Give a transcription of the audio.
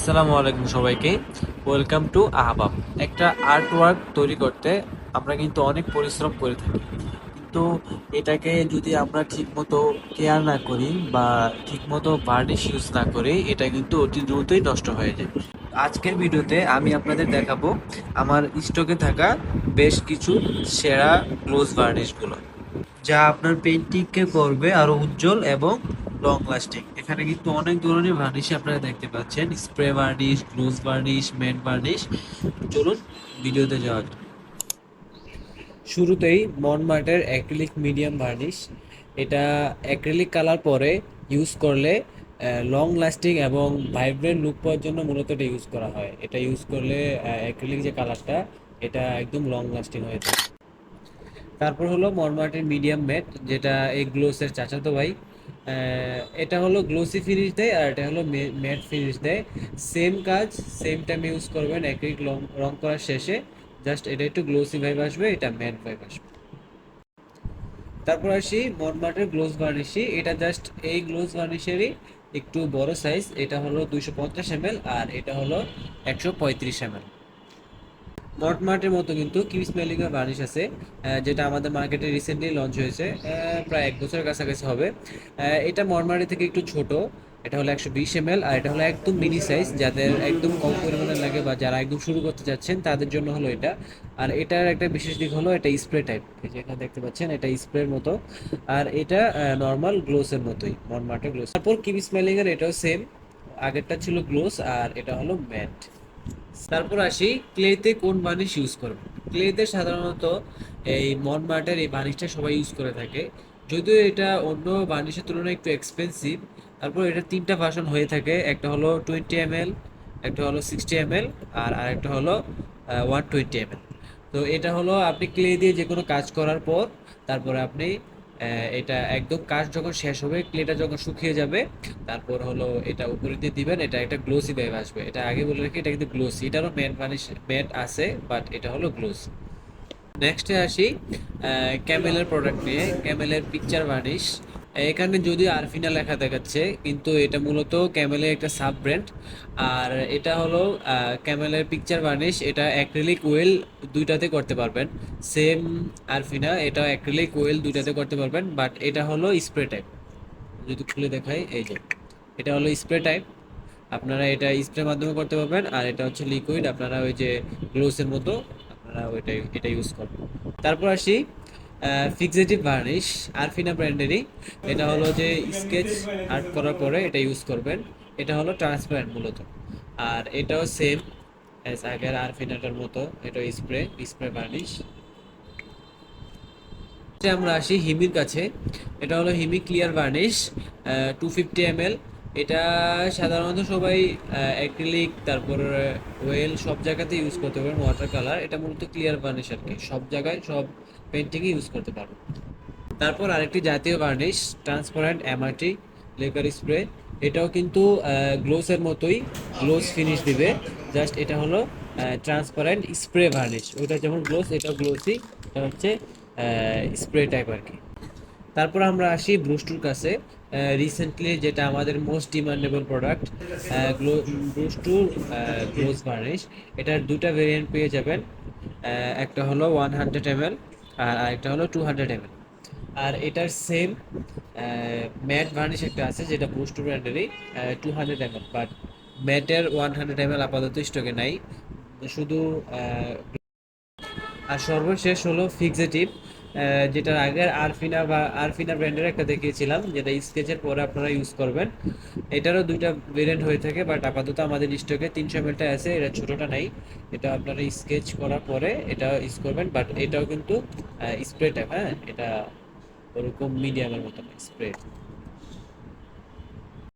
আসসালামু আলাইকুম সবাইকে। Welcome to Ahbab. একটা আর্ট ওয়ার্ক তৈরি করতে আমরা কিন্তু অনেক পরিশ্রম করে থাকি, কিন্তু এটাকে যদি আমরা ঠিকমতো কেয়ার না করি বা ঠিকমতো ভার্নিশ ইউজ না করি, এটা কিন্তু অতি দ্রুতই নষ্ট হয়ে যায়। আজকের ভিডিওতে আমি আপনাদের দেখাবো আমার স্টকে থাকা বেশ কিছু সেরা গ্লোজ ভার্নিশগুলো, যা আপনার পেইন্টিংকে করবে আরো উজ্জ্বল এবং লং লাস্টিং। এখানে কিন্তু অনেক ধরনের ভার্নিশ আপনারা দেখতে পাচ্ছেন: spray varnish, gloss varnish, matte varnish. চলুন ভিডিওতে যাওয়া যাক। শুরুতেই মনমার্টের অ্যাক্রিলিক মিডিয়াম ভার্নিশ। এটা অ্যাক্রিলিক কালার পরে ইউজ করলে লং লাস্টিং এবং ভাইব্রেন্ট লুক পাওয়ার জন্য মূলত এটা ইউজ করা হয়। এটা ইউজ করলে অ্যাক্রিলিক যে কালারটা, এটা একদম লং লাস্টিং হয়ে থাকে। তারপর হলো মরমার্টের মিডিয়াম ম্যাট, যেটা এই গ্লোসের চাচাতো ভাই। এটা হলো গ্লোসি ফিনিশ দেয়, আর এটা হলো ম্যাট ফিনিশ দেয়। সেম কাজ, সেম টাইম ইউজ করবেন অ্যাক্রিলিক রং করার শেষে। জাস্ট এটা একটু গ্লোসি ভাইব আসবে, এটা ম্যাট ভাইব আসবে। তারপর আসি মরমার্টের গ্লোজ ভার্নিশি। এটা জাস্ট এই গ্লোজ ভার্নিশেরই একটু বড় সাইজ। এটা হলো 250 ml, আর এটা হলো 135 ml। মটমার্টের মতো কিন্তু কিউস মেলিংয়ের বার্নিশ আছে, যেটা আমাদের মার্কেটে রিসেন্টলি লঞ্চ হয়েছে, প্রায় 1 বছরের কাছাকাছি হবে। এটা মটমার্টের থেকে একটু ছোট। এটা হলো 120 ml, আর এটা হলো একদম মিনি সাইজ, যাদের একদম কম পরিমাণে লাগে বা যারা একদম শুরু করতে যাচ্ছেন তাদের জন্য হলো এটা। আর এটার একটা বিশেষ দিক হলো এটা স্প্রে টাইপ, এই যে এখানে দেখতে পাচ্ছেন এটা স্প্রের মতো। আর এটা নর্মাল গ্লোসের মতোই, মটমার্টের গ্লোস। তারপর কিউস মেলিংয়ের এটাও সেম, আগেরটা ছিল গ্লোস আর এটা হলো ম্যাট। তারপর আসি ক্লেতে কোন বার্নিশ ইউজ করবে। ক্লেতে সাধারণত এই মনমার্টের এই বার্নিশটা সবাই ইউজ করে থাকে, যদিও এটা অন্য বার্নিশের তুলনায় একটু এক্সপেন্সিভ। তারপর এটা তিনটা ভার্সন হয়ে থাকে, একটা হলো 20 ml, একটা হলো 60 ml, আর আরেকটা হলো 120 ml। তো এটা হলো আপনি ক্লে দিয়ে যে কোনো কাজ করার পর, তারপরে আপনি এটা একদম কাজ যখন শেষ হবে, ক্লেটা যখন শুকিয়ে যাবে, তারপর হলো এটা উপরে দিয়ে দিবেন, এটা একটা গ্লোসি ভাইব আসবে। এটা আগে বলে রাখি, এটা কিন্তু গ্লোসি, এটারও ম্যাট বানিশ ম্যাট আছে, বাট এটা হলো গ্লোসি। নেক্সটে আসি ক্যামেলের প্রোডাক্ট নিয়ে। ক্যামেলের পিকচার বার্নিশ। এখানে যদিও আরফিনা লেখা দেখাচ্ছে, কিন্তু এটা মূলত ক্যামেলের একটা সাব ব্র্যান্ড। আর এটা হলো ক্যামেলের পিকচার বার্নিশ। এটা অ্যাক্রিলিক ওয়েল দুইটাতে করতে পারবেন। সেম আরফিনা, এটা অ্যাক্রিলিক ওয়েল দুইটাতে করতে পারবেন, বাট এটা হলো স্প্রে টাইপ। যদি খুলে দেখাই, এই যে এটা হলো স্প্রে টাইপ। আপনারা এটা স্প্রে মাধ্যমে করতে পারবেন, আর এটা হচ্ছে লিকুইড, আপনারা ওই যে গ্লোসের মতো আপনারা ওইটাই এটা ইউজ করবেন। তারপর আসি ফিক্সেটিভ ভার্নিশ, আরফিনা ব্র্যান্ডেরই। এটা হলো যে স্কেচ আর্ট করার পরে এটা ইউজ করবেন। এটা হলো ট্রান্সপারেন্ট মূলত, আর এটাও সেম অ্যাজ আগের আরফিনাটার মতো, এটা স্প্রে স্প্রে ভার্নিশ। আমরা আসি হিমির কাছে। এটা হলো হিমি ক্লিয়ার ভার্নিশ, 250 ml। এটা সাধারণত সবাই অ্যাক্রিলিক, তারপর ওয়েল সব জায়গাতে ইউজ করতে পারবেন। ওয়াটার কালার, এটা মূলত ক্লিয়ার ভার্নিশ আর কি, সব জায়গায় সব পেন্টিংয়ে ইউজ করতে পারবেন। তারপর আরেকটি জাতীয় varnish, transparent MRT lacquer spray. এটাও কিন্তু গ্লোসের মতোই গ্লোস ফিনিশ দিবে। জাস্ট এটা হলো ট্রান্সপারেন্ট স্প্রে ভার্নিশ, ওইটা যেমন গ্লোস, এটাও গ্লোসি, এটা হচ্ছে স্প্রে টাইপ আর কি। তারপর আমরা আসি ব্রুস্টুর কাছে। রিসেন্টলি যেটা আমাদের মোস্ট ডিমান্ডেবল প্রোডাক্ট, ব্রুস্টুর গ্লোজ ভার্নিশ। এটার দুটা ভেরিয়েন্ট পেয়ে যাবেন, একটা হলো 100 ml, আর আরেকটা হলো 200 ml। আর এটার সেম ম্যাট ভার্নিশ একটা আছে, যেটা বুস্ট ব্র্যান্ডেরই, 200 ml, বাট ম্যাটের 100 ml আপাতত স্টকে নাই, শুধু। আর সর্বশেষ হলো ফিক্সেটিভ, যেটার আগের আরফিনা বা আরফিনা ব্র্যান্ডের একটা দেখিয়েছিলাম, যেটা স্কেচের পরে আপনারা ইউজ করবেন। এটারও দুইটা ভেরিয়েন্ট হয়ে থাকে, বাট আপাতত আমাদের স্টকে 300 ml আছে, এটা ছোটোটা নাই। এটা আপনারা স্কেচ করার পরে এটা ইউজ করবেন, বাট এটাও কিন্তু স্প্রে টাইপ, হ্যাঁ, এটা ওরকম মিডিয়ামের মতো স্প্রে।